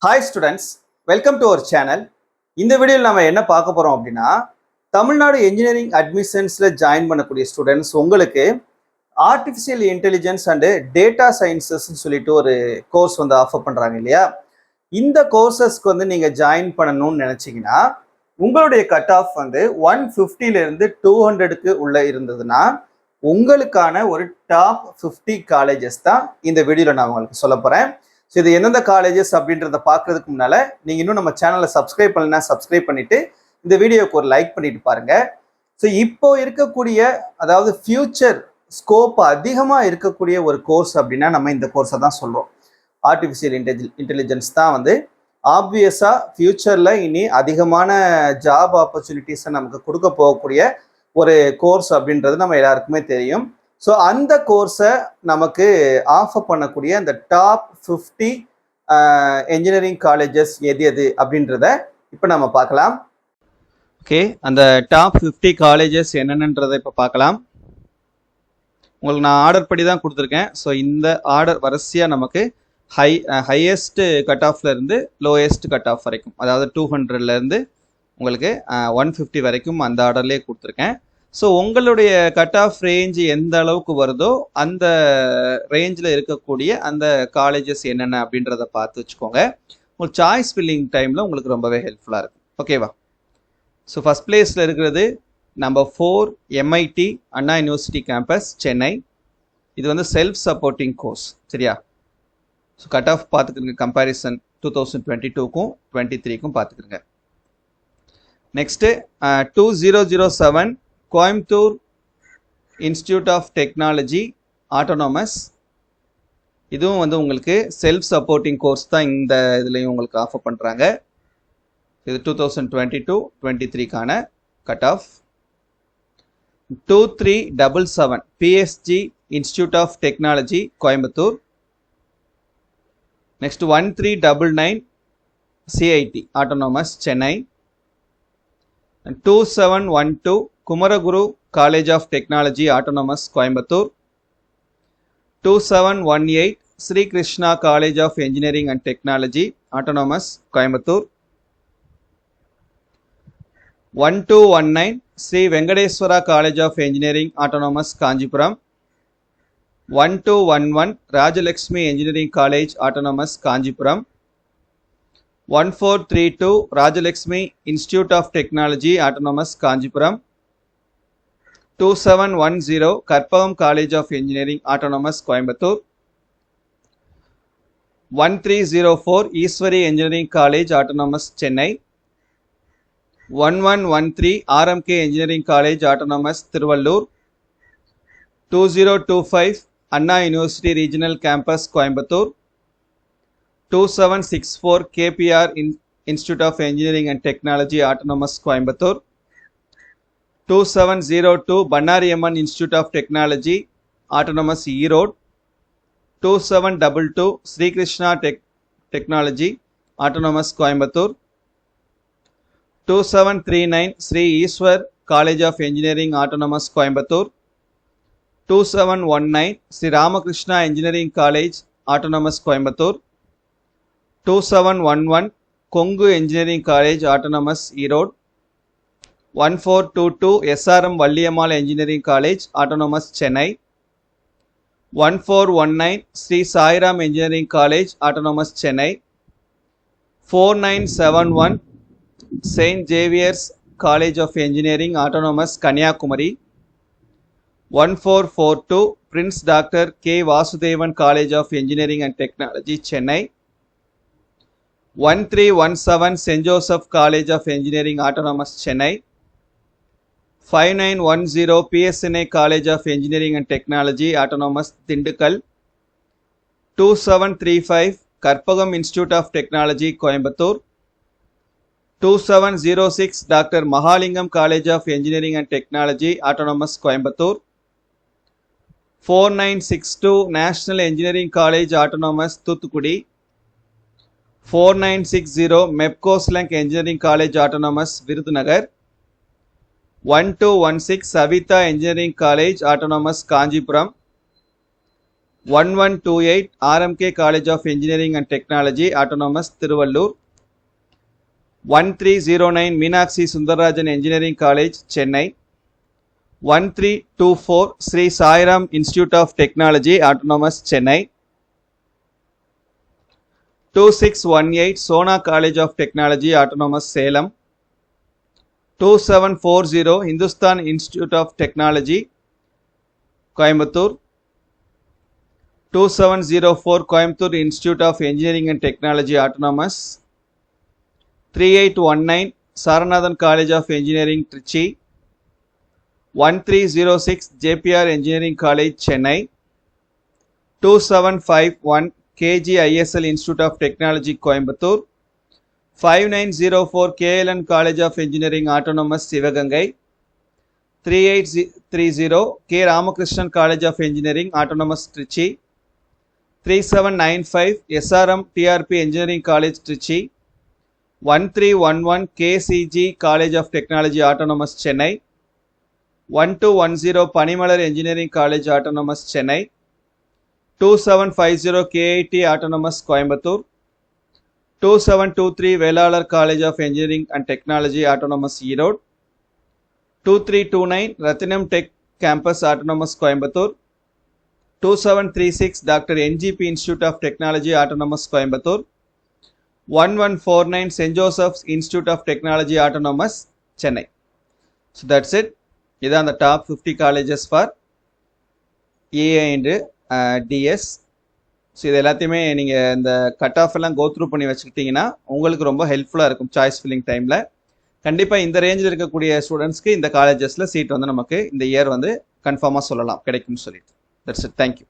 Hi students, welcome to our channel. இந்த வீடியோவில் நம்ம என்ன பார்க்க போறோம் அப்படின்னா தமிழ்நாடு இன்ஜினியரிங் அட்மிஷன்ஸ்ல ஜாயின் பண்ணக்கூடிய ஸ்டூடெண்ட்ஸ் உங்களுக்கு ஆர்டிஃபிஷியல் இன்டெலிஜென்ஸ் அண்ட் டேட்டா சயின்சஸ்ன்னு சொல்லிட்டு ஒரு கோர்ஸ் வந்து ஆஃபர் பண்றாங்க இல்லையா. இந்த கோர்சஸ்க்கு வந்து நீங்க ஜாயின் பண்ணணும்னு நினைச்சீங்கன்னா உங்களுடைய கட் ஆஃப் வந்து 150ல இருந்து 200க்கு உள்ள இருந்ததுன்னா உங்களுக்கான ஒரு டாப் 50 காலேஜஸ் தான் இந்த வீடியோவில் நான் உங்களுக்கு சொல்ல போறேன். ஸோ இது எந்தெந்த காலேஜஸ் அப்படின்றத பார்க்கறதுக்கு முன்னால நீங்கள் இன்னும் நம்ம சேனலை சப்ஸ்கிரைப் பண்ணலன்னா சப்ஸ்கிரைப் பண்ணிட்டு இந்த வீடியோவுக்கு ஒரு லைக் பண்ணிட்டு பாருங்க. ஸோ இப்போ இருக்கக்கூடிய அதாவது ஃபியூச்சர் ஸ்கோப் அதிகமாக இருக்கக்கூடிய ஒரு கோர்ஸ் அப்படின்னா நம்ம இந்த கோர்ஸை தான் சொல்கிறோம். ஆர்டிஃபிஷியல் இன்டெலிஜென்ஸ் தான் வந்து ஆப்வியஸாக ஃபியூச்சரில் இனி அதிகமான ஜாப் ஆப்பர்ச்சுனிட்டிஸை நமக்கு கொடுக்க போகக்கூடிய ஒரு கோர்ஸ் அப்படின்றது நம்ம எல்லாருக்குமே தெரியும். ஸோ அந்த கோர்ஸை நமக்கு ஆஃபர் பண்ணக்கூடிய அந்த டாப் 50 என்ஜினியரிங் காலேஜஸ் எது அப்படின்றத இப்போ நம்ம பார்க்கலாம். ஓகே, அந்த டாப் 50 காலேஜஸ் என்னென்னன்றதை இப்போ பார்க்கலாம். உங்களுக்கு நான் ஆர்டர் படி தான் கொடுத்துருக்கேன். ஸோ இந்த ஆர்டர் வரிசையாக நமக்கு ஹையஸ்ட் கட் ஆஃப்ல இருந்து லோயஸ்ட் கட் ஆஃப் வரைக்கும், அதாவது 200லேருந்து உங்களுக்கு 150 வரைக்கும் அந்த ஆர்டர்லேயே கொடுத்துருக்கேன். ஸோ உங்களுடைய கட் ஆஃப் ரேஞ்ச் எந்த அளவுக்கு வருதோ அந்த ரேஞ்சில் இருக்கக்கூடிய அந்த காலேஜஸ் என்னென்ன அப்படின்றத பார்த்து வச்சுக்கோங்க. உங்களுக்கு சாய்ஸ் ஃபில்லிங் டைமில் உங்களுக்கு ரொம்பவே ஹெல்ப்ஃபுல்லாக இருக்கும். ஓகேவா? ஸோ ஃபஸ்ட் பிளேஸில் இருக்கிறது number 4 MIT Anna university campus Chennai. இது வந்து செல்ஃப் சப்போர்ட்டிங் கோர்ஸ். சரியா? ஸோ கட் ஆஃப் பார்த்துக்கிறங்க, கம்பேரிசன் 2022க்கும் 23க்கும் பார்த்துக்கிறங்க. Next 2007 Coimbatore institute of technology autonomous. இதுவும் வந்து உங்களுக்கு செல்ஃப் சப்போர்ட்டிங் கோர்ஸ் தான் இந்த இதுலேயும் உங்களுக்கு ஆஃபர் பண்ணுறாங்க. இது 2022-23க்கான cut off. 2377 PSG institute of technology Coimbatore. Next 1399 CIT autonomous Chennai. 2712 Kumaraguru college of technology autonomous Coimbatore. 2718 Sri Krishna college of engineering and technology autonomous Coimbatore. 1219 Sri Venkateswara college of engineering autonomous Kanchipuram. 1211 Rajalakshmi engineering college autonomous Kanchipuram. 1432 Rajalakshmi institute of technology autonomous Kanchipuram. 2710 Karpagam college of engineering autonomous Coimbatore. 1304 Easwari engineering college autonomous Chennai. 1113 RMK engineering college autonomous Tiruvallur. 2025 Anna university regional campus Coimbatore. 2764 KPR Institute of Engineering and Technology Autonomous Coimbatore. 2702 Bannariamman Institute of Technology Autonomous Erode. 2722 Sri Krishna Technology Autonomous Coimbatore. 2739 Sri Iswar College of Engineering Autonomous Coimbatore. 2719 Sri Ramakrishna Engineering College Autonomous Coimbatore. 2711 Kongu Engineering College Autonomous Erode. 1422 SRM Valliyammal Engineering College Autonomous Chennai. 1419 Sri Sairam Engineering College Autonomous Chennai. 4971 St. Xavier's College of Engineering Autonomous Kanyakumari. 1442 Prince Dr. K. Vasudevan College of Engineering and Technology Chennai. 1317 St. Joseph College of Engineering Autonomous Chennai. 5910 PSNA College of Engineering and Technology Autonomous Dindigul. 2735 Karpagam Institute of Technology Coimbatore. 2706 Dr. Mahalingam College of Engineering and Technology Autonomous Coimbatore. 4962 National Engineering College Autonomous Thuthukudi. 4960 MEPCO Slank Engineering College Autonomous Virudhunagar. 1216 Savitha Engineering College Autonomous Kanjipuram. 1128 RMK College of Engineering and Technology, Autonomous, Tiruvallur. 1309 Meenakshi Sundararajan Engineering College, Chennai. 1324 Sri Sairam Institute of Technology, Autonomous, Chennai. 2618 Sona College of Technology, Autonomous, Salem. 2740 Hindustan Institute of Technology, Coimbatore. 2704 Coimbatore Institute of Engineering and Technology, Autonomous. 3819 Saranathan College of Engineering, Trichy. 1306 JPR Engineering College, Chennai. 2751 KGISL Institute of Technology, Coimbatore. 5904 KLN College of Engineering, Autonomous, Sivagangai. 3830 K Ramakrishnan College of Engineering, Autonomous, Trichy. 3795 SRM TRP Engineering College, Trichy. 1311 KCG College of Technology, Autonomous, Chennai. 1210 Panimalar Engineering College, Autonomous, Chennai. 2750 KIT Autonomous, Coimbatore. 2723 Velalar College of Engineering and Technology, Autonomous, Erode. 2329 Rathinam Tech Campus, Autonomous, Coimbatore. 2736 Dr. NGP Institute of Technology, Autonomous, Coimbatore. 1149 St. Joseph's Institute of Technology, Autonomous, Chennai. So that's it. These are the top 50 colleges for EA and DS. So இது எல்லாத்தையுமே நீங்கள் இந்த cut off எல்லாம் go through பண்ணி வச்சுக்கிட்டிங்கன்னா உங்களுக்கு ரொம்ப ஹெல்ப்ஃபுல்லாக இருக்கும் சாய்ஸ் ஃபில்லிங் டைமில். கண்டிப்பாக இந்த ரேஞ்சில் இருக்கக்கூடிய ஸ்டூடெண்ட்ஸ்க்கு இந்த காலேஜஸில் சீட் வந்து நமக்கு இந்த இயர் வந்து கன்ஃபார்மாக சொல்லலாம் கிடைக்கும்னு சொல்லிட்டு. That's it. தேங்க்யூ.